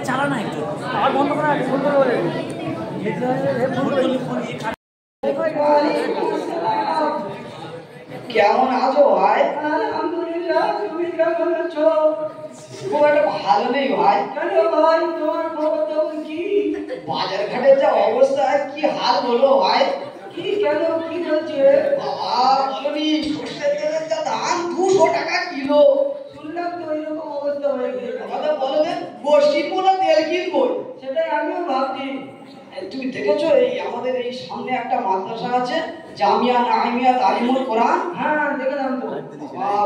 চালা না একটু আর বন্ধ করা ফোন করে বলে কেমন আছো ভাই? আলহামদুলিল্লাহ, তুমি কেমন আছো? খুব একটা ভালো নেই ভাই। কেন ভাই, তোমার খবর তখন কি? বাজার ঘাটের যা অবস্থা, কি হাল বলো ভাই? কি কেন, কি বলছে? বাবা বলনি, সর্ষের তেলের যা দাম 200 টাকা কিলো। শুনলাম তো এরকম অবস্থা হয়ে গেছে। আমাদের বলো দেন, গোষ্ঠীর না তেল কিনবো, সেটাই আমিও ভাবছি। তুমি দেখেছো এই আমাদের এই সামনে একটা মাদ্রাসা আছে, জামিয়া নাহিমিয়া তালিমুল কোরআন? হ্যাঁ দেখলাম তো।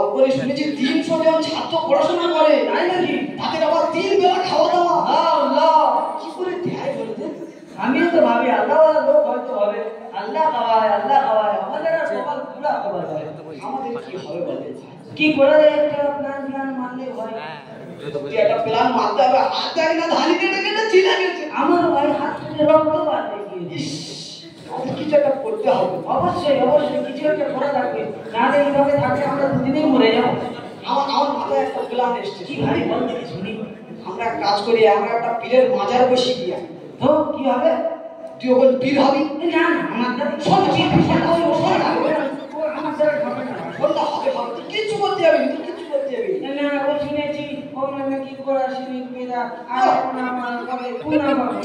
ওখানে শুনেছি 300 জন ছাত্র পড়াশোনা করে, তাই নাকি? তাদের আবার 3 বেলা খাওয়া দাওয়া। আল্লাহ, কি করে দেয় বলতে? আমিও তো ভাবি আল্লাহ লোক হয়তো হবে, আল্লাহ খাওয়ায়, আল্লাহ খাওয়ায়, আমাদের আর সকাল পুরা খাবার হয়। আমাদের কি হবে বলে? কি করে একটা প্ল্যান মানলে হয়? একটা প্ল্যান মানতে হবে। হাত দেয় না, ধানি কেটে কেটে ছিলা গেছে আমার ভাই, হাত থেকে রক্ত বার হয়ে গিয়েছে। কিছু একটা করতে হবে, অবশ্যই অবশ্যই কিছু একটা করা লাগবে, না হলে এইভাবে থাকলে আমরা দুদিনেই মরে যাবো। আমার মাথায় একটা প্ল্যান এসছে। কি ভাই বল দেখি শুনি। আমরা এক কাজ করি, আমরা একটা পীরের মাজার বসিয়ে দিই। তো কি হবে? তুই ওখানে পীর হবি? না না, আমার দ্বারা সব পীর আমার দ্বারা হবে না। বলটা হবে হবে, তুই কিচ্ছু করতে যাবি, তুই কিচ্ছু করতে যাবি না। ও শুনেছি ও মানে কি করা শিরিক বিদআত আর কোনা হবে, কোনা হবে।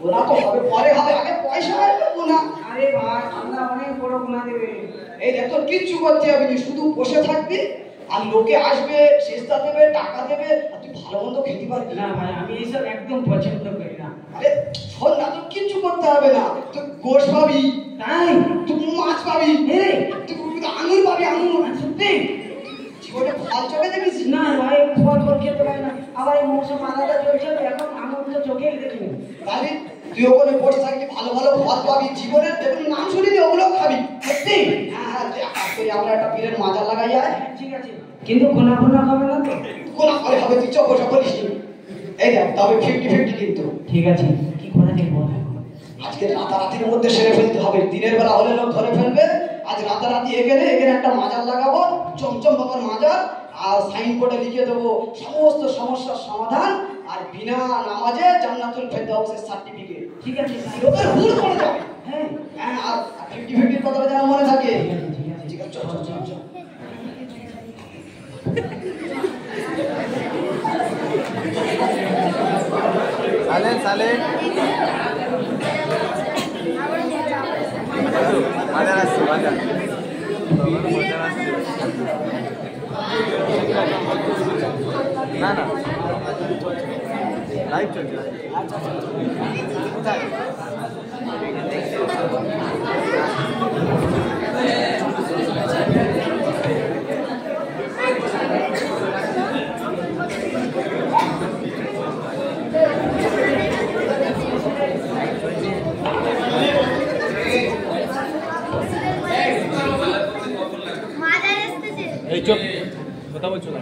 ওনা তো হবে, পরে হবে, আগে পয়সা আসবে কোনা। আরে ভাই, আল্লাহ অনেক বড় গুনাহ দেবে। এই দেখ, তোর কিচ্ছু করতে হবে না, শুধু বসে থাকবি আর লোকে আসবে, সেজদা দেবে, টাকা দেবে, আর তুই ভালো মন্দ খেতে পারবি। না ভাই, আমি এইসব একদম পছন্দ করি না। আরে শোন না, তোর কিচ্ছু করতে হবে না। তুই গোশ পাবি, তাই তুই মাছ পাবি, তুই আঙুর পাবি, আঙুর। সত্যি জীবনে ফল চোখে দেখিস না ভাই? ফল খেতে পারি না, আবার এই মৌসুম আলাদা চলছে, এখন আঙুর তো চোখেই দেখিনি। তাহলে তুই ওখানে বসে থাকবি, ভালো ভালো ফল পাবি, জীবনের যেগুলো নাম শুনিনি ওগুলো খাবি। সত্যি? হ্যাঁ, আমরা একটা পীরের মাজার লাগাই যায়। ঠিক আছে, কিন্তু গোনা গোনা হবে না তো? গোনা করে হবে, তুই চোখ বসা করিস। এই দেখ, তবে 50-50 কিন্তু। ঠিক আছে, কি করা যায় বল? আজকে রাতারাতির মধ্যে সেরে ফেলতে হবে, দিনের বেলা হলে লোক ধরে ফেলবে। আজ রাতারাতি এখানে একটা মাজার লাগাবো, চমচম বাবার মাজার, আর সাইনবোর্ডে লিখে দেবো সমস্ত সমস্যার সমাধান, আর বিনা নামাজে জান্নাতুল ফেরদাউসের সার্টিফিকেট। ঠিক আছে, লোকের হুড় করে যাবে। হ্যাঁ হ্যাঁ, আর 50-50 কথাটা যেন মনে থাকে। ঠিক আছে, চল চল চল চল। সালেন বাজার আসছে, বাজার না না লাইভ চলছে। কোথায়? এই চুপ, কথা বলছো না?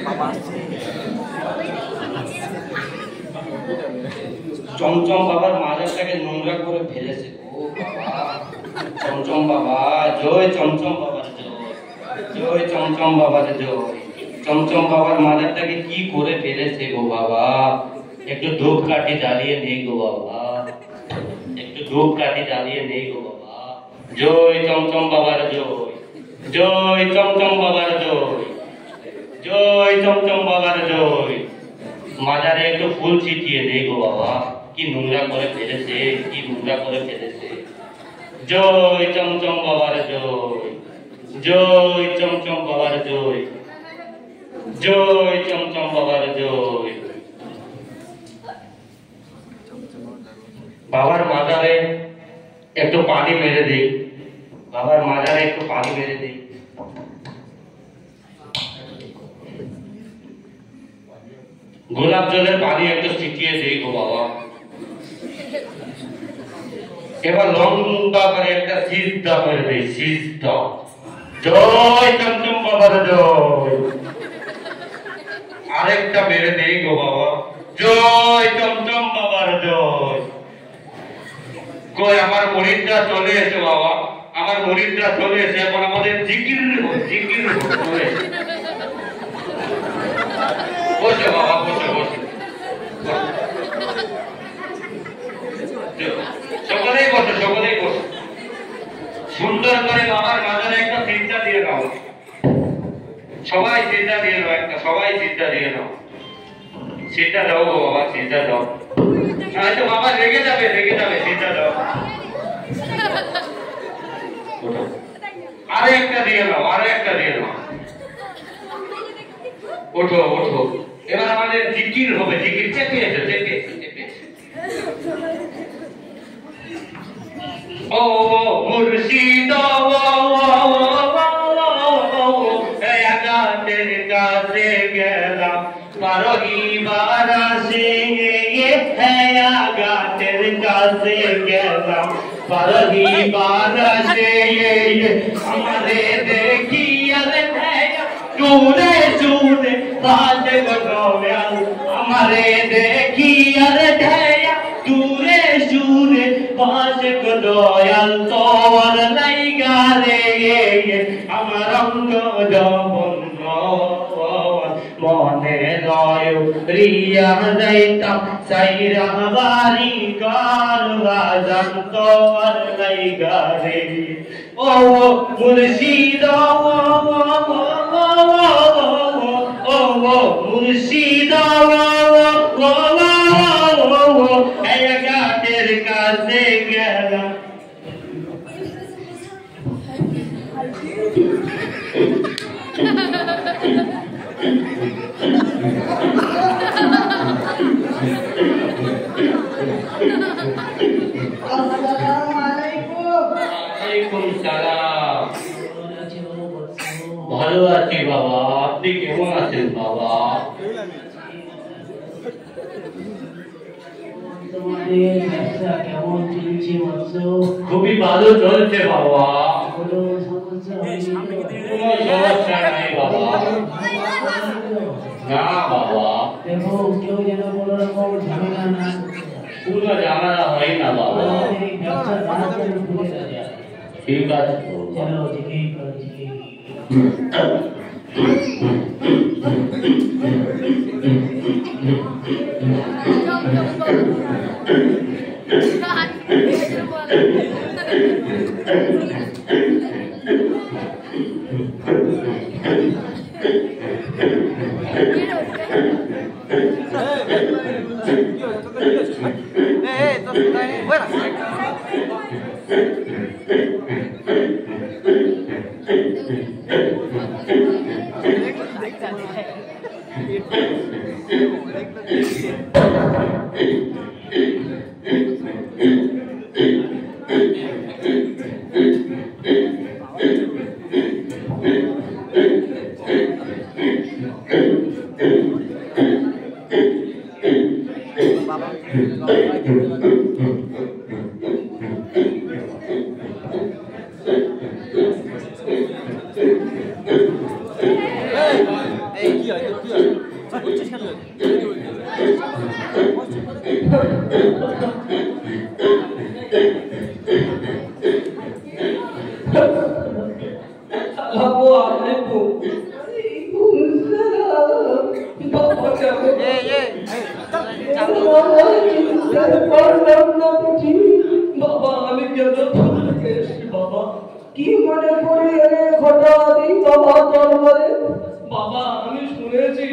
বাবা চমচম বাবার মাজারটাকে নোংরা করে ফেলেছে। ও বাবা, চমচম বাবা, জয় চমচম বাবার জয়, জয় চমচম বাবার জয়। চমচম বাবার মাজারটাকে কি করে ফেলেছে গো বাবা। একটু ধূপকাঠি জ্বালিয়ে নেই গো বাবা, একটু ধূপকাঠি জ্বালিয়ে নেই গো বাবা। জয় চমচম বাবার জয়, জয় চমচম বাবার জয়, জয় চমচম বাবার জয়। মাজারে একটু ফুল ছিটিয়ে নেই গো বাবা, কি নোংরা করে ফেলেছে, কি নোংরা করে ফেলেছে। জয় চমচম বাবার জয়, জয় চমচম বাবার জয়, জয় চমচম বাবার জয়। বাবার মাজারে একটু পানি মেরে দিই, বাবার মাজারে একটু পানি মেরে দিই। গোলাপ জলের পানি একটু ছিটিয়ে দিই গো বাবা। এবার লম্বা করে একটা সিজদা করে দিই, সিজদা। জয় চমচম বাবার জয়। আরেকটা মেরে দেই গো বাবা, জয় চমচম বাবার জয়। কই আমার মুরিদরা চলে এসে বাবা, আমার মুরিদরা চলে এসে এখন আমাদের জিকির জিকির চলে। বসে বাবা, বসে বসে, সকলেই বসে, সকলেই বসে। সুন্দর করে বাবার মাজারে একটা সিজদা দিয়ে দাও, সবাই সিজদা দিয়ে দাও, একটা সবাই সিজদা দিয়ে দাও। সিজদা দাও গো বাবা, সিজদা দাও, নয়তো বাবা রেগে যাবে, রেগে যাবে। সিজদা দাও, আরে একটা দিয়ে দাও, আরে একটা দিয়ে দাও। ওঠো ওঠো, এবার আমাদের জিকির হবে, জিকির। চেপে এসো, চেপে এসো, চেপে এসো। ও মুর্শিদ আগাতের কাছে গেলাম, পারহি বারাসে আগাতের কাছে গেলাম, পারহি বারাসে আমারে দেখি আরে চুরে চুরে বাজ গদয়াল, আমারে দেখি আরে ঢেয়া চুরে চুরে বাজ গদয়াল। তোর লাইগা রে আমার অঙ্গ জবন মনে রয় রিয়া যাইতাম সাইরা বাড়ি গান বাজান। তোর লাইগা রে ও মুর্শিদ, মুর্শিদ গাটের কাছে গেলাম। ভালো আছি বাবা, আপনি কেমন আছেন বাবা? কেমন চলছে বৎস? খুবই ভালো চলছে বাবা, কোনো সমস্যা হয়নি? কোনো সমস্যা নাই বাবা। না বাবা, দেখো কেউ যেন কোনো রকম ঝামেলা না, কোনো ঝামেলা হয় না বাবা। আমাদের এই ব্যবসা তাড়াতাড়ি খুলে দেওয়া যায়। ঠিক আছে চলো জিকির করো, জিকির। Aku ibu. Ibu bapak kamu. বাবা আমি কেন বাবা কি মনে করি রে ঘটাদি বাবা দরবারে বাবা আমি শুনেছি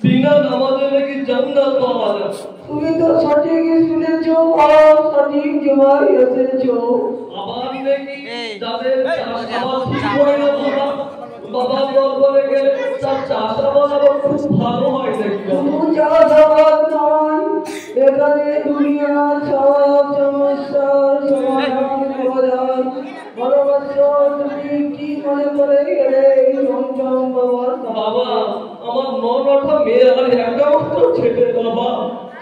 বিনা নামাজে নাকি জান্নাত পাওয়া যায় তুমি তো সঠিক শুনেছো আর সঠিক জবাই এসেছো আবার নাকি যাদের চাষাবাদ ঠিক হয় না বাবা দরবারে গেলে তার চাষাবাদ আবার খুব ভালো হয় নাকি শুধু চাষাবাদ নয় এখানে দুনিয়ার সব সমস্যার সমাধান পাওয়া যায় ভালোবাসো তুমি কি মনে করে গেলে চমচম বাবার বাবা আমার 9-9টা মেয়ে আর একটা মাত্র ছেলে বাবা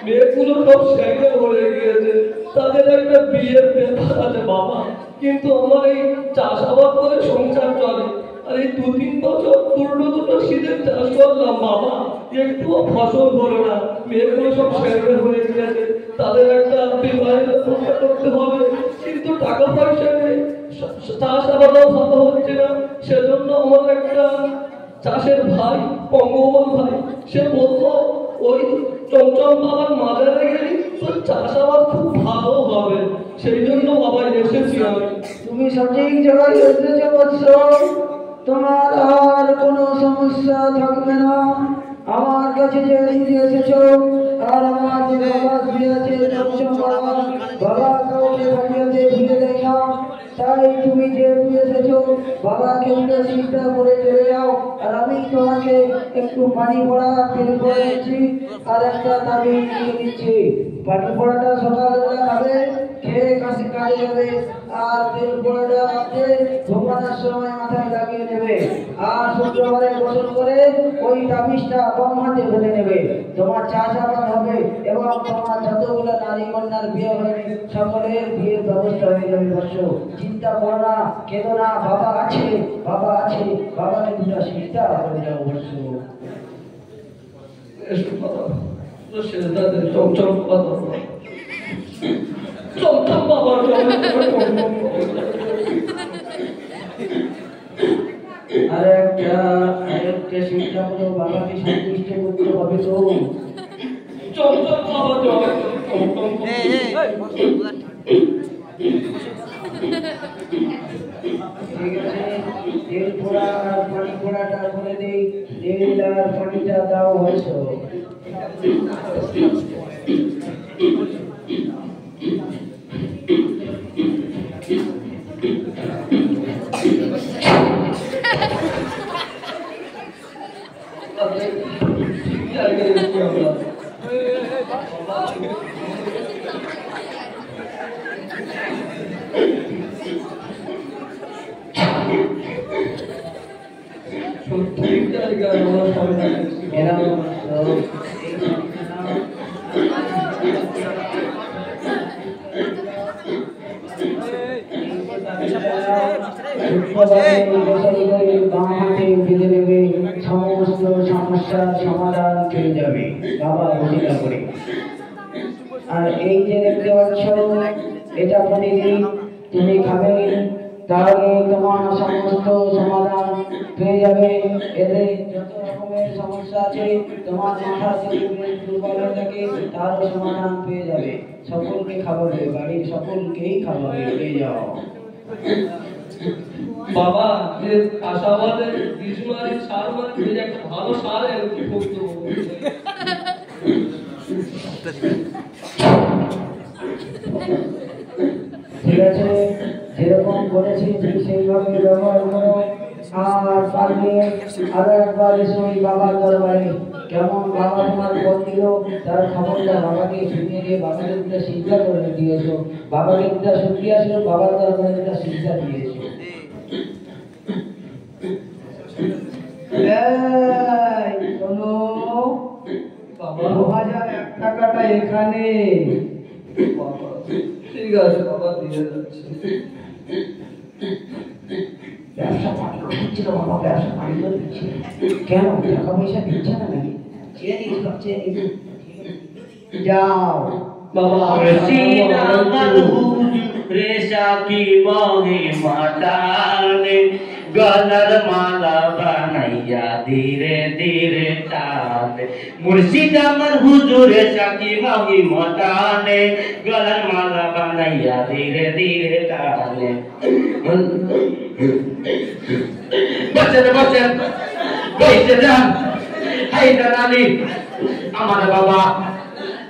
মেয়েগুলো সব সেটে হয়ে গিয়েছে তাদের একটা বিয়ের ব্যাপার আছে বাবা কিন্তু আমার এই চাষাবাদ করে সংসার চলে আর এই 2-3 বছর দুটো শীতের চাষ করলাম বাবা একটুও ফসল হলো না মেয়েগুলো সব সেটে হয়ে গিয়েছে তাদের একটা বিবাহের ব্যবস্থা করতে হবে কিন্তু টাকা পয়সা নেই চাষাবাদও ভালো হচ্ছে না সেজন্য আমার একটা চাষের ভাই পঙ্গবল ভাই সে বলতো ওই চমচম বাবার মাজারে গেলে তোর চাষাবাদ খুব ভালো হবে সেই জন্য বাবা এসেছি আমি তুমি সঠিক জায়গায় এসেছো বৎস তোমার আর কোনো সমস্যা থাকবে না আমার কাছে যে ফিরে এসেছো আর আমার যে বাবা ফিরে আছে চমচম বাবা বাবা কাউকে বাড়িতে ফিরে দেয় না তাই তুমি যে ফিরে এসেছো বাবাকে চিন্তা করে চলে যাও আর আমি তোমাকে একটু পানি পড়া তেল করে দিচ্ছি আর একটা তাবিজ দিয়ে দিচ্ছি পানি পড়াটা সকালবেলা খাবে খেয়ে কাশি কাজে যাবে আর তেল পড়াটা রাতে ঘুমানোর সময় মাথায় লাগিয়ে নেবে আর শুক্রবারে গোসল করে ওই তাবিজটা বাম হাতে ফেলে নেবে তোমার চাষাবাদ হবে এবং তোমার যতগুলো নারী কন্যার বিয়ে হয়নি সকলের বিয়ের ব্যবস্থা হয়ে যাবে বর্ষ চিন্তা করো না কেঁদো না বাবা আছে বাবাকে দুটা চিন্তা করে যাও বর্ষ চমচম বাবা আরেকটা চিন্তা করো বাবাকে সন্তুষ্ট করতে হবে তো চমচম বাবা ঠিক আছে তেল পোড়া আর পানি পোড়াটা করে দেই তেল আর পানিটা দাও হয়েছ সমস্ত সমস্যার সমাধান পেয়ে যাবে বাবা ঘোষণা করে আর এই যে দেখতে পাচ্ছ এটা প্রতিদিন তুমি খাবে তাহলে তোমার সমস্ত সমাধান পেয়ে যাবে এতে যত রকমের সমস্যা আছে তোমার মাথা থেকে দুর্বল হয়ে থাকে তারও সমাধান পেয়ে যাবে সকলকে খাওয়াবে বাড়ির সকলকেই খাওয়াবে পেয়ে যাও বাবা যে আশাবাদে গ্রীষ্মারি সার মানে একটা ভালো সার কি করতে ঠিক আছে যেরকম বলেছি ঠিক সেইভাবে ব্যবহার করো আর পারলে আরো একবার এসে ওই বাবার দরবারে কেমন বাবা তোমার ফল দিল তার খবরটা বাবাকে শুনিয়ে দিয়ে বাবাকে দুটা শিক্ষা করে দিয়েছো বাবাকে দুটা শুকিয়ে আসলো বাবার দরবারে দুটা শিক্ষা দিয়েছো শোনো বাবা 2001 টাকাটা এখানে ঠিক আছে বাবা দিয়ে যাচ্ছে ব্যবসা পানি করছিল বাবা ব্যবসা পানি করছে কেন টাকা পয়সা দিচ্ছে না নাকি চেয়ে নিয়েছিল যাও বাবা মুর্শিদ আমার হুজুরে সাকি বহে মাতানে গলার মালা বানাইয়া ধীরে ধীরে টানে মুর্শিদ আমার হুজুরে সাকি বহে মাতানে গলার মালা বানাইয়া ধীরে ধীরে টানে বসেন বসেন বসে যান হায়দার আলী আমার বাবা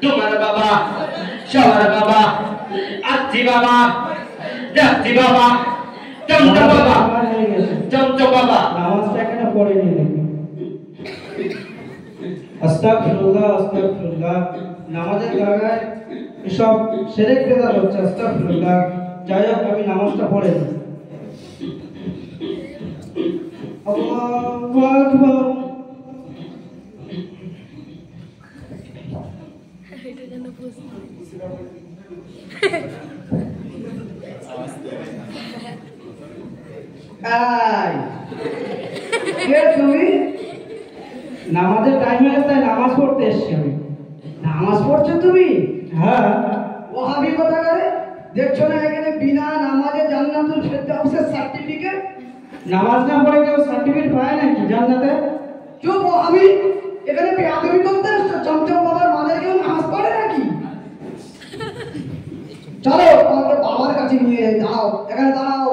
তোমার বাবা সবার বাবা আছি বাবা যাচ্ছি বাবা চমচম বাবা চমচম বাবা নামাজটা এখানে পড়ে নিয়ে দেখি আস্তাগফিরুল্লাহ আস্তাগফিরুল্লাহ নামাজের জায়গায় এসব শিরক বেদাত হচ্ছে আস্তাগফিরুল্লাহ যাই হোক আমি নামাজটা পড়ে নিই আল্লাহু আকবার তুমি নামাজের টাইম হয়ে গেছে নামাজ পড়তে এসছি আমি নামাজ পড়ছো তুমি হ্যাঁ ওহাবি কথা করে দেখছো না এখানে বিনা নামাজে জান্নাতুল ফেরদাউসের সার্টিফিকেট নামাজ না পড়ে কেউ সার্টিফিকেট পায় নাকি জান্নাতে চুপ ওহাবি এখানে বেয়াদবি করতে এসছো চমচম বাবার মাথায় কেউ নামাজ পড়ে নাকি চলো তোমাকে বাবার কাছে নিয়ে যাও এখানে দাঁড়াও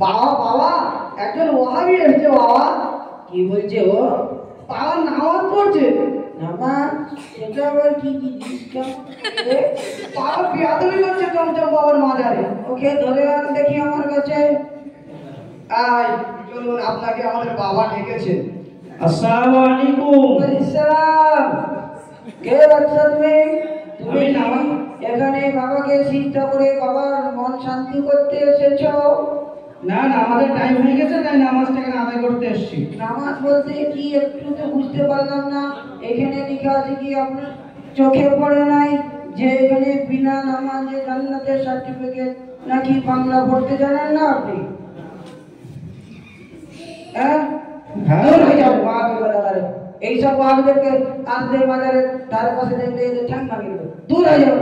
বাবা বাবা একজন ওহাবি এসেছে বাবা কি বলছে ও বাবা নামাজ পড়ছে নামাজ সেটা আবার কি জিনিস বাবা বেয়াদবি করছে চমচম বাবার মাজারে ওকে ধরে আন দেখি আমার কাছে আয় চলুন আপনাকে আমাদের বাবা ডেকেছে আসসালামু আলাইকুম আসসালাম কে বাচ্চা তুমি তুমি নামাজ এখানে বাবাকে সিজদা করে বাবার মন শান্তি করতে এসেছো না না আমাদের টাইম হয়ে গেছে তাই নামাজটাকে আদায় করতে এসেছি নামাজ বলতে কি একটু তো বুঝতে পারলাম না এখানে লেখা আছে কি আপনার চোখে পড়ে নাই যে এখানে বিনা নামাজে জান্নাতের সার্টিফিকেট নাকি বাংলা পড়তে জানেন না আপনি হ্যাঁ দূর হয়ে যাও ওয়াহাবি বাজারে এইসব ওয়াহাবিদেরকে আসদের বাজারের ধারে পাশে দেখলে এদের ঠ্যাং ভাঙিয়ে দেবে দূর হয়ে যাও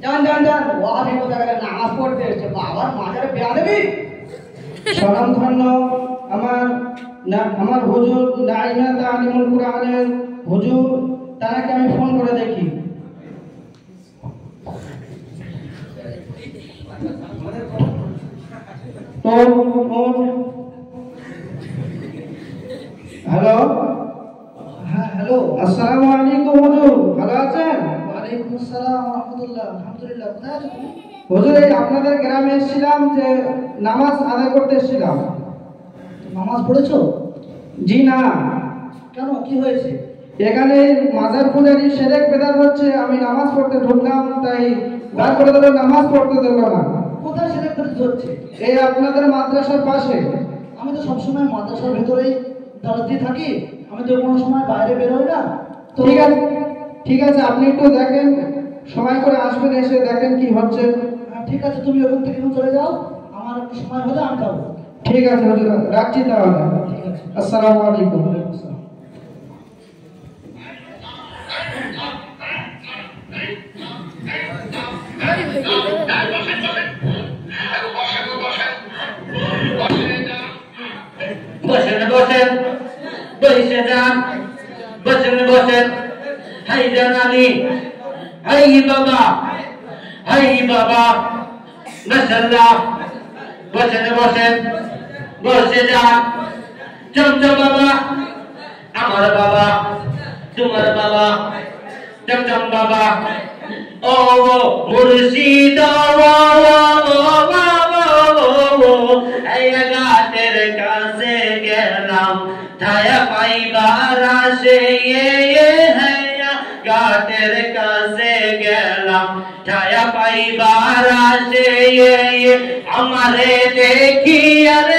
যান যান যান ওয়াহাবি বাজারে নামাজ পড়তে এসেছে বাবার মাজারে বেয়াদবি সরম ধন্য আমার হুজুর নাইনা তালিমুল কুরআনের হুজুর তাকে আমি ফোন করে দেখি হ্যালো হ্যাঁ হ্যালো আসসালামু আলাইকুম হুজুর ভালো আছেন ওয়ালাইকুম আসসালাম ওয়া রাহমাতুল্লাহ আলহামদুলিল্লাহ কোথায় আছেন হুজুর এই আপনাদের গ্রামে এসেছিলাম যে নামাজ আদায় করতে এসেছিলাম নামাজ পড়েছো জি না কেন কি হয়েছে এখানে মাজার পূজারি শিরক বেদাত হচ্ছে আমি নামাজ পড়তে ঢুকলাম তাই বার করে দিল নামাজ পড়তে দিল না কোথায় শিরক বেদাত হচ্ছে এই আপনাদের মাদ্রাসার পাশে আমি তো সবসময় মাদ্রাসার ভেতরেই দাঁড়াতে থাকি আমি তো কোনো সময় বাইরে বের হই না ঠিক আছে আপনি একটু দেখেন সময় করে আসবেন এসে দেখেন কি হচ্ছে ঠিক আছে তুমি ওখান থেকে চলে যাও আমার একটু সময় হলে আমি যাবো ঠিক আছে হুজুর রাখছি তাহলে ঠিক আছে আসসালামু আলাইকুম বসেন বসেন বসে যান বসেন বসেন হায়দার আলী হাই বাবা মাশাআল্লাহ বসেন বসেন বসে যান চমচম বাবা আমার বাবা তোমার বাবা চমচম বাবা ও মুর্শিদ গাতের কাছে গেলাম ছায়া পাইবার আসে গাতের কাছে গেলাম ছায়া পাইবার আসে আমারে দেখি আর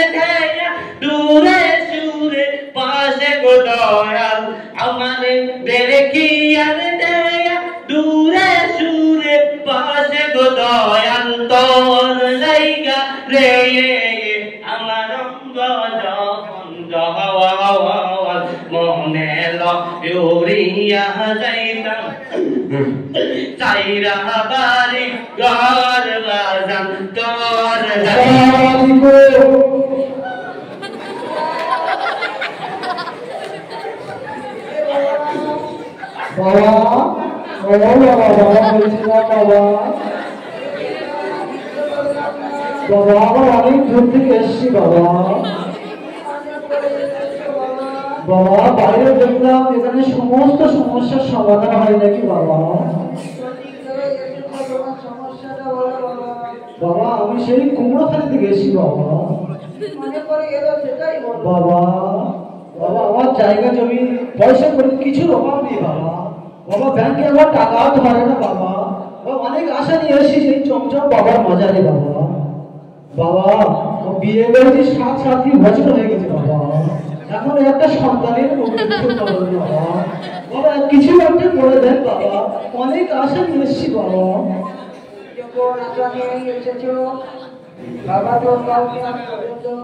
দূরে সুরে পাশে গো দয়াল আমারে দেখি আর দূরে সুরে পাশে গো দয়াল তোর লাইগা রে আমার অঙ্গ যখন মনে ল যাইতাম চাইরা বাড়ি ঘর বাজান তোর বাবা অনেক দূর থেকে এসছি বাবা। বাবা বাইরে দেখলাম এখানে সমস্ত সমস্যার সমাধান হয় নাকি বাবা? বাবা আমি সেই কুমড়োখালি থেকে এসছি বাবা। বাবা বাবা আমার জায়গা জমি পয়সা করে কিছু অভাব নেই বাবা। বাবা ব্যাংকে আমার টাকাও ধরে না বাবা। অনেক আশা নিয়ে এসেছি সেই চমচম বাবার মাজারে বাবা। বাবা বিয়ে করেছি 7 বছর হয়ে গেছে বাবা। এখন একটা সন্তানের বাবা। বাবা কিছু একটা করে দেন বাবা। অনেক আশা নিয়ে এসেছি বাবা। যখন আশা নিয়ে এসেছো বাবা তো কাউকে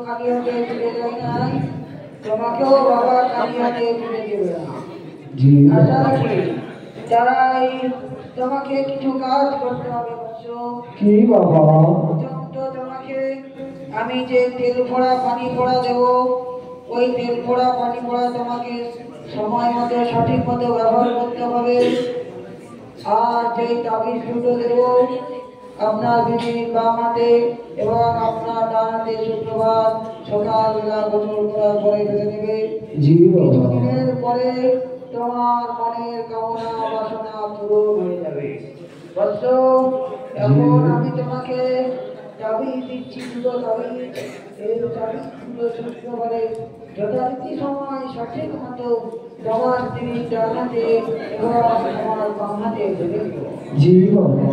খালি হাতে ফিরে যায় নাই, তোমাকেও বাবা খালি হাতে ফিরে দেবে না। আশা রাখি তাই তোমাকে কিছু কাজ করতে হবে বলছো কি বাবা? তো তোমাকে আমি যে তেল পড়া পানি পড়া দেবো, ওই তেল পড়া পানি পড়া তোমাকে সময় মতো সঠিক মতো ব্যবহার করতে হবে। আর যেই তাবিজ দুটো দেবো আপনার বিবির বাম হাতে এবং আপনার ডান হাতে শুক্রবার সকালবেলা গোসল করার পরে বেঁধে নেবে। কিছুদিনের পরে তোমার মনের কামনা বাসনা পূরণ হয়ে যাবে। বৎস এখন আমি তোমাকে তাবিজ দিচ্ছি, দুটো তাবিজ। এই তাবিজ দুটো শুক্রবারে যথারীতি সময় সঠিক মতো তোমার স্ত্রীর ডান হাতে এবং তোমার বাম হাতে বেঁধে দিও। জি বাবা।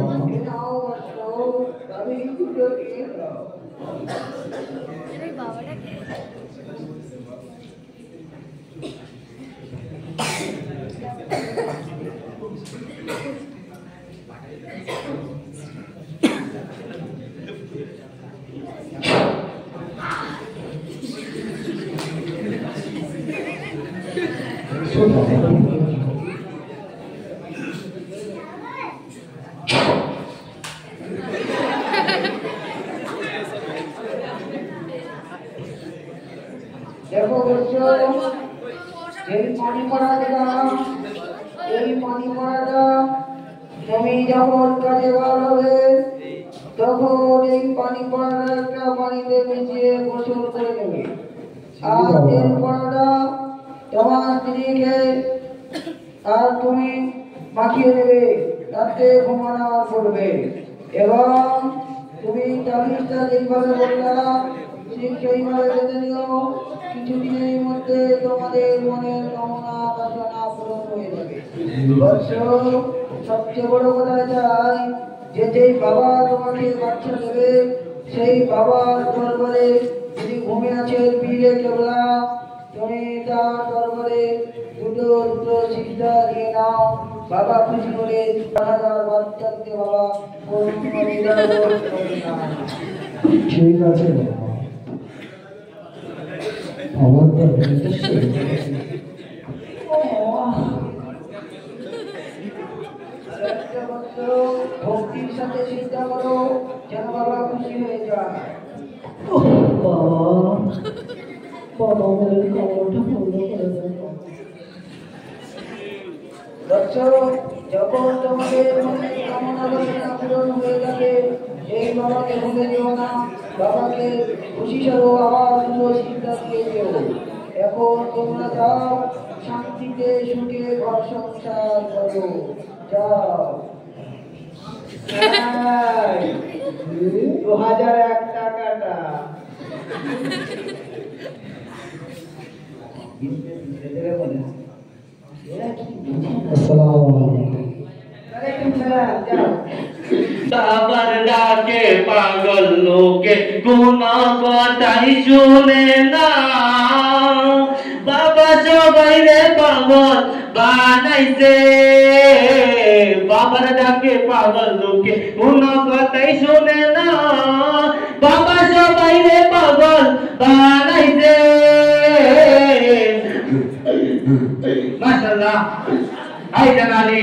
দেখো বলছো এই পানি পড়া দিলাম, এই পানি পড়াটা তুমি যখন কাজে বার হবে তখন এই পানি পড়াটা একটা পানিতে মিশিয়ে গোসল করে নেবে। আর তেল পড়াটা তোমার স্ত্রীকে আর তুমি মাখিয়ে দেবে, রাত্রে ঘুমানোর করবে। এবং তুমি তাবিজটা যেইভাবে বললাম ঠিক সেইভাবে বেঁধে দিও। কিছুদিনের মধ্যে তোমাদের মনের কামনা বাসনা পূরণ হয়ে যাবে। সবচেয়ে বড় কথা চাই যে যেই বাবা তোমাকে বাচ্চা দেবে সেই বাবার দরবারে যদি ঘুমে আছে পীরে কেবলা, তুমি তার দরবারে দুটো সিজদা দিয়ে নাও। বাবা খুশি করে 1000 বাচ্চাকে বাবা ঠিক আছে আমার ভক্তির সাথে চিন্তা করো যেন বাবা খুশি হয়ে যায়। বাবা মনের কামনাটা পূর্ণ করে দেন। যখন তোমাদের মনের কামনা বাসনা পূরণ হয়ে যাবে এই বাবাকে ভুলে দিও না। বাবাকে খুশি স্বরূপ আবার দুটো চিন্তা দিয়ে দিও। এখন তোমরা যাও শান্তিতে সুখে ঘর সংসার করো, যাও। 2001 টাকাটা বাবার ডাকে পাগল লোকে কোনো কথাই শুনে না। বাবা সবাই রে পাগল বানাইছে। বাবার ডাকে পাগল লোকে কোনো কথাই শুনে না। বাবা সবাই রে পাগল বানাইছে। মাশাআল্লাহ। আই জানালি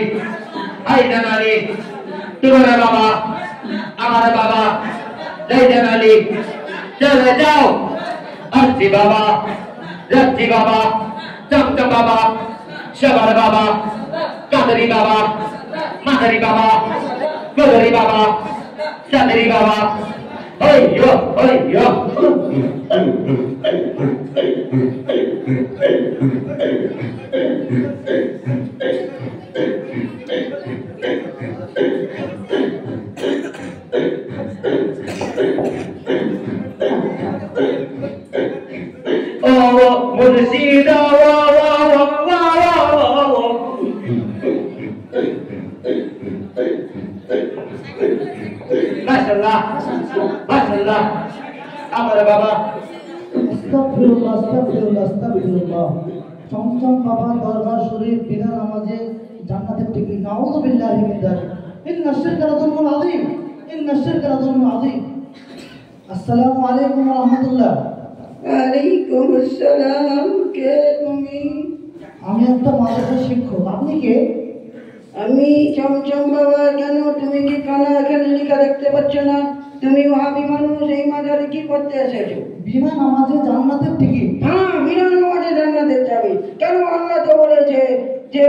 হাইদার আলী তোমার বাবা আমার বাবা হাইদার আলী চলে যাও আরজি বাবা রাজি বাবা চমচম বাবা সবার বাবা কাদরি বাবা মাদারি বাবা কদরি বাবা চাঁদরি বাবা হইয়ো হইয়ো মুর্শিদা মাশাআল্লাহ মাশাআল্লাহ আমার বাবা আস্তাগফিরুল্লাহ আস্তাগফিরুল্লাহ আস্তাগফিরুল্লাহ চমচম বাবা দরবার শরীফ বিনা নামাজে জান্নাতের টিকিট নাউযু বিল্লাহি মিন যালিক ইন্না শিরকা লাযুলমুন আযীম ইন্না শিরকা লাযুলমুন আযীম আসসালামু আলাইকুম ওয়া রাহমাতুল্লাহ ওয়ালাইকুম আসসালাম। কে তুমি? আমি একটা মাদ্রাসার শিক্ষক। আপনি কে? আমি চমচম বাবা। কেন তুমি কি কানা এখানে লেখা দেখতে পাচ্ছ না? তুমি ওয়াহাবি মানুষ, এই মাজারে কি করতে এসেছো? বিনা নামাজে জান্নাতের টিকিট। হ্যাঁ, বিনা নামাজে জান্নাতে যাবে। কেন? আল্লাহ তো বলেছে যে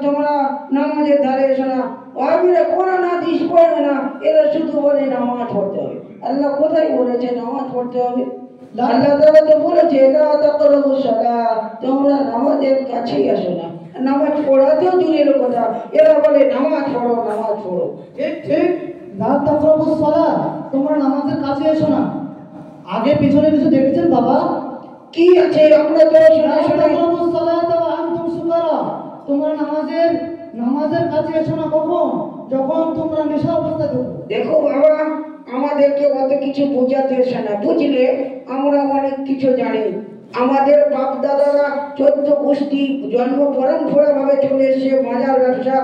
তোমরা নামাজের ধারে এসো না। ওয়াহাবিরা কোনো হাদিস পড়বে না, এরা শুধু বলে নামাজ পড়তে হবে। আল্লাহ কোথায় বলেছে নামাজ পড়তে হবে? আল্লাহ তাআলা তো বলেছে লা তাকরাবুস সালাত, তোমরা নামাজের কাছেই আসো না। নামাজ পড়া তো দূরের কথা, এরা বলে নামাজ পড়ো নামাজ পড়ো। ঠিক ঠিক, লা তাকরাবুস সালাত, তোমরা নামাজের কাছে এসো না। আগে পিছনে কিছু দেখেছেন বাবা? কি আছে আমরা তো লা শুনে শুনে তাকরাবুস সালাত ওয়া আনতুম সুকারা, তোমরা নামাজের কাছে এসো না কখন? যখন তোমরা নেশা অবস্থায় থাকো। দেখো বাবা, আমাদেরকে অত কিছু বোঝাতে এসে না, বুঝলে? আমরা অনেক কিছু জানি। আমাদের বাপ দাদারা 14 গোষ্ঠী জন্ম পরম্পরা ভাবে চলে এসেছে মাজার ব্যবসা।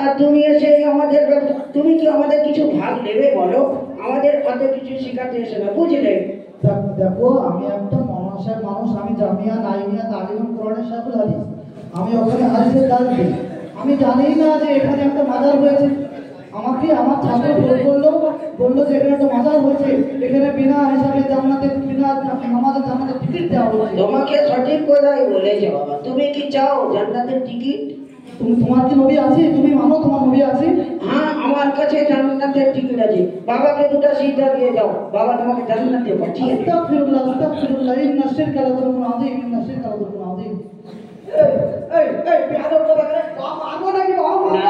আর তুমি এসে আমাদের ব্যবসা, তুমি কি আমাদের কিছু ভাগ নেবে বলো? আমাদের অত কিছু শেখাতে এসে না, বুঝলে? দেখো, আমি একটা মনসার মানুষ। আমি জামিয়া নাইমিয়া তালিমুল কোরআনের শাইখুল হাদিস। আমি ওখানে হাদিসের দাস দিই। আমি জানি না যে এখানে একটা মাজার হয়েছে। আমাকে আমার ছাত্র বললো যে এখানে একটা মাজার হয়েছে, এখানে বিনা হিসাবে জান্নাতের বিনা নামাজের জান্নাতের টিকিট দেওয়া হয়েছে। তোমাকে সঠিক কথাই বলেছে বাবা। তুমি কি চাও জান্নাতের টিকিট? তোমার কি নবী আছে? তুমি মানো তোমার নবী আছে? হ্যাঁ, আমার কাছে জান্নাতের টিকিট আছে। বাবাকে দুটো সিজদা দিয়ে যাও, বাবা তোমাকে জান্নাতে পাঠিয়ে দেবে। আস্তাগফিরুল্লাহ আস্তাগফিরুল্লাহ ইন্না শিরকা লাযুলমুন আযীম ইন্না শিরকা লাযুলমুন আযীম। এই বিয়াদব কথা করে মারবো নাকি বাবা? না,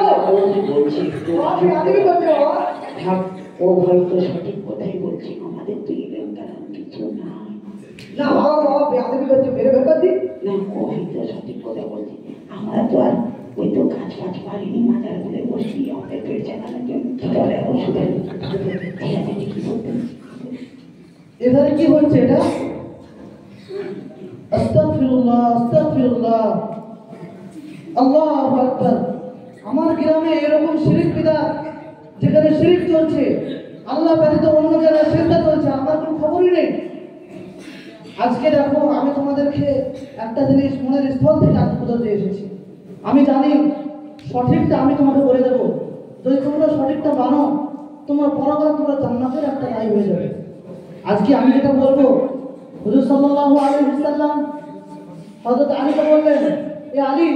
বলছি আপনি আদিবি করতে বাবা। থাক, ও হয়তো সঠিক কথাই বলছি। আমাদের তো এরকম কারণ কিছু নাই। না বাবা বিয়াদবি করতে মেরে বের করে দিই। না, ও হয়তো সঠিক কথা বলছি। আমরা তো আর ওই তো কাজ ফাজ পারিনি, মাজার বলে বসি। আমাদের পেট চালানোর জন্য কি করে ওষুধের কি করতেন? এখানে কি হচ্ছে এটা? আস্তাগফিরুল্লাহ আস্তাগফিরুল্লাহ আল্লাহু আকবার। আমার গ্রামে এরকম শিরক বিদআত, যেখানে শিরক চলছে, আল্লাহ ব্যতীত অন্য জায়গায় সিজদা চলছে, আমার কোনো খবরই নেই। আজকে দেখো, আমি তোমাদেরকে একটা জিনিস মনের স্থল থেকে আজ বোঝাতে এসেছি। আমি জানি সঠিকটা আমি তোমাকে বলে দেবো। যদি তোমরা সঠিকটা মানো, তোমার পরকালে তোমরা জান্নাতের একটা রায় হয়ে যাবে। আজকে আমি যেটা বলবো, হুজুর সাল্লাল্লাহু আলাইহি ওয়াসাল্লাম হযরত আলীকে বললেন, এ আলী,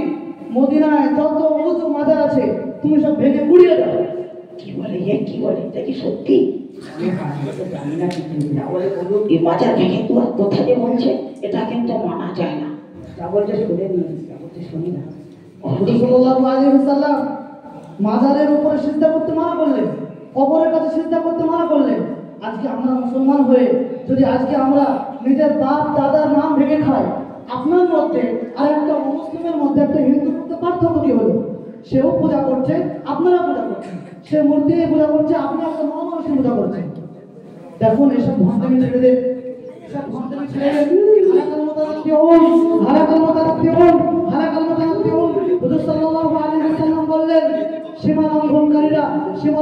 মদিনায় যত উঁচু মাজার আছে তুমি সব ভেঙে গুড়িয়ে দাও। কি বলে? কি বলে? এটা কি সত্যি? আমি তো জানি না কিছু। তাহলে বলুন, এই মাজার ভেঙে তো কথা যে বলছে, এটা কিন্তু মানা যায় না। যা বলছে শুনে নিয়ে, যা বলছে শুনি না। হুজুর সাল্লাল্লাহু আলাইহি ওয়াসাল্লাম মাজারের উপরে সিজদা করতে মানা করলেন, কবরের কাছে সিজদা করতে মানা করলেন। আজকে আমরা মুসলমান হয়ে যদি আজকে আমরা নিজের বাপ দাদার নাম ভেঙে খাই, আপনার মধ্যে আর একটা মুসলিমের মধ্যে, একটা হিন্দুর মধ্যে পার্থক্য কি হলো? সেও পূজা করছে, আপনারা পূজা করছেন। সে মূর্তি পূজা করছে, আপনি একটা মহামানুষকে পূজা করছেন। দেখুন, এসব ভণ্ডামি ছেড়ে দেন, এসব ভণ্ডামি ছেড়ে দেন। হালাকাল মুতানাত্তিউন, হালাকাল মুতানাত্তিউন, হালাকাল মুতানাত্তিউন। হুজুর সাল্লাল্লাহু আলাইহি ওয়াসাল্লাম বললেন, সীমা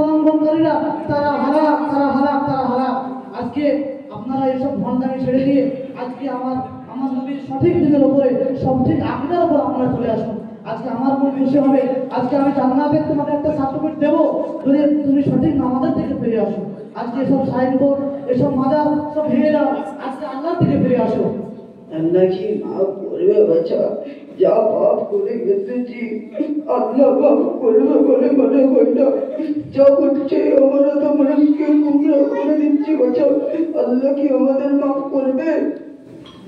লঙ্ঘনকারীরা তারা হালাক, তারা হালাক, তারা হালাক। আজকে আপনারা এসব ভণ্ডামি ছেড়ে দিয়ে আজকে আমার নবীর সঠিক দিনের উপরে, সঠিক আকীদার উপর আপনারা চলে আসুন। আজকে আমার মন খুশি হবে। আজকে আমি জান্নাতের তোমাকে একটা সার্টিফিকেট দেবো যদি তুমি সঠিক নামাজের দিকে ফিরে আসো। আজকে এসব সাইনবোর্ড এসব মাজার সব ভেঙে দাও, আজকে আল্লাহর দিকে ফিরে আসো। আল্লাহ কি মাফ করবে বাচ্চা, যা পাপ করে গেছেছি আল্লাহ মাফ করবে বলে মনে হয় না। যা করছে আমরা তোমরা গুমরা করে দিচ্ছি বাচ্চা, আল্লাহ কি আমাদের মাফ করবে?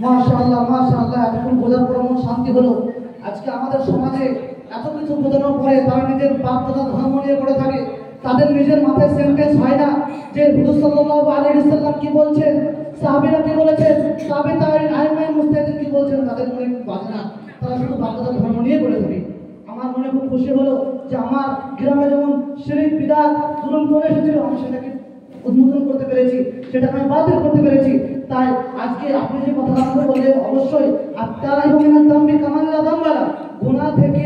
মাশাআল্লাহ মাশাআল্লাহ, এতক্ষণ বোঝার পর মন শান্তি হলো। আজকে আমাদের সমাজে এত কিছু বোঝানোর পরে তারা নিজের বাপ দাদা ধর্ম নিয়ে পড়ে থাকে, তাদের নিজের মাথায় সেন্টেন্স হয় না যে হুজুর সাল্লাল্লাহু আলাইহি ওয়াসাল্লাম কি বলছেন, সাহাবীরা কি বলেছেন, তাবেঈন আইমায়ে মুজতাহিদিন কি বলছেন, তাদের মনে কিছু বাজে না, তারা শুধু বাপ দাদা ধর্ম নিয়ে পড়ে থাকে। আমার মনে খুব খুশি হলো যে আমার গ্রামে যেমন শিরক বিদআত জুলুম করে এসেছিল আমি সেটাকে উন্মোচন করতে পেরেছি, সেটাকে আমি বাতিল করতে পেরেছি। তাই আজকে আপনি যে কথাটা বললেন, অবশ্যই আপনারা ইমানের দাম্বি কামাল্লা দাম্বালা, গুনাহ থেকে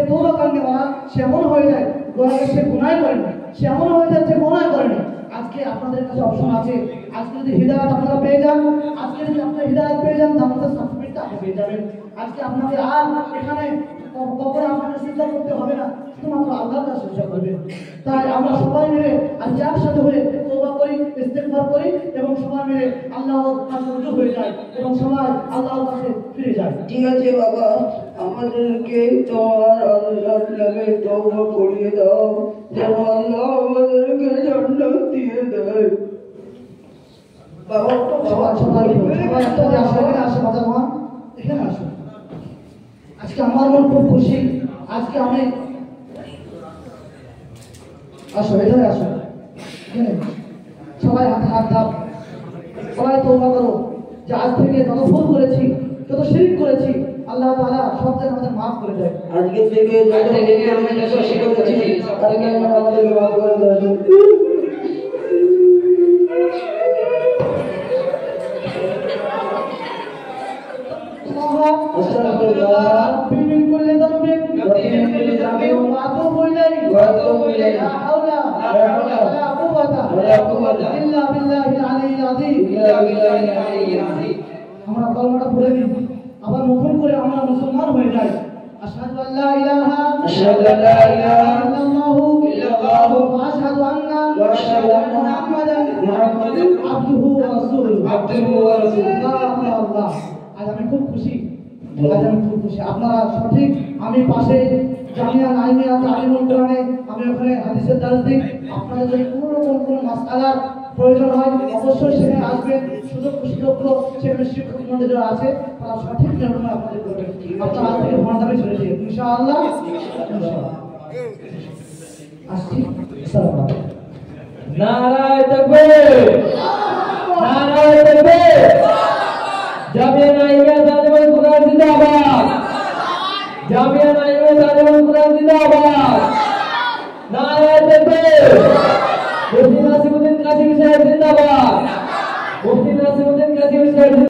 তওবা করনেওয়ালা সে এমন হয়ে যায় গোনাকে সে গুনাহ করে না, সে এমন হয়ে যাচ্ছে গুনাহ করে না। আজকে আপনাদের কাছে অপশন আছে, আজকে যদি হিদায়াত আপনারা পেয়ে যান, আজকে যদি আপনারা হিদায়াত পেয়ে যান তাহলে সার্টিফিকেটটা আপনি পেয়ে যাবেন। আজকে আপনাকে আর এখানে কখনো আপনাকে চিন্তা করতে হবে না, শুধুমাত্র আল্লাহর কাছে চিন্তা করবেন। তাই আমরা সবাই মিলে আজকে একসাথে হয়ে তওবা করি, ইস্তেগফার করি এবং সবাই মিলে আল্লাহর কাছে রুজু হয়ে যায় এবং সবাই আল্লাহর কাছে ফিরে যায়। ঠিক আছে বাবা, আমাদেরকে তোমার আল্লাহর নামে তওবা করিয়ে দাও যেন আল্লাহ আমাদেরকে জান্নাত দিয়ে দেয়। বাবা সবাই একসাথে আসো, এখানে আসো বাবা মা, এখানে আসো। আজকে আমার মন খুব খুশি, আজকে আমি আসো এখানে আসো, এখানে সবাই হাতে হাত দাও, সবাই তওবা করো যে আজ থেকে যত ভুল করেছি, যত শিরক করেছি আল্লাহ তাআলা সব যেন আমাদের মাফ করে দেয়। আজকে থেকে আমরা যত শিরক করেছি আল্লাহ আমাদেরকে মাফ করে দেয়। আস্তাগফিরুল্লাহ من كل ذنب ومن كل ذنب وأتوب إليه وأتوب إليه لا حول ولا قوة إلا بالله العلي العظيم। আমরা কলমাটা পড়ে নিই, আবার নতুন করে আমরা মুসলমান হয়ে যাই। আশহাদু আল্লা ইলাহা ইল্লাল্লাহু ওয়া আশহাদু আন্না মুহাম্মাদান আবদুহু ওয়া রাসূলুহু। আল্লাহ, আজ আমি খুব খুশি, আপনারা সঠিক, আমি পাশে জামিয়া নাইমিয়া তালিমুল কোরআনে আমি ওখানে হাদিসের দারস দিই। আপনাদের যদি কোনো রকম কোনো মাসআলার প্রয়োজন হয় অবশ্যই সেখানে আসবেন, সুযোগ্য সেখানে শিক্ষক মন্ডলীরা আছে, তারা সঠিক নির্ণয় আপনাদের করবেন। আপনারা আজ থেকে মন্ডপে চলে যাবেন ইনশাআল্লাহ। আসছি, আসসালামু আলাইকুম। নারায়ে তাকবীর, নারায়ে তাকবীর। জামিয়া নাইমিয়া তালিমুল কোরআন জিন্দাবাদ, জামিয়া নাইমিয়া তালিমুল কোরআন জিন্দাবাদ। নারায়ে তাকবীর। মুফতি নাসিরউদ্দিন কাসিমি সাহেব জিন্দাবাদ, মুফতি নাসিরউদ্দিন কাসিমি সাহেব।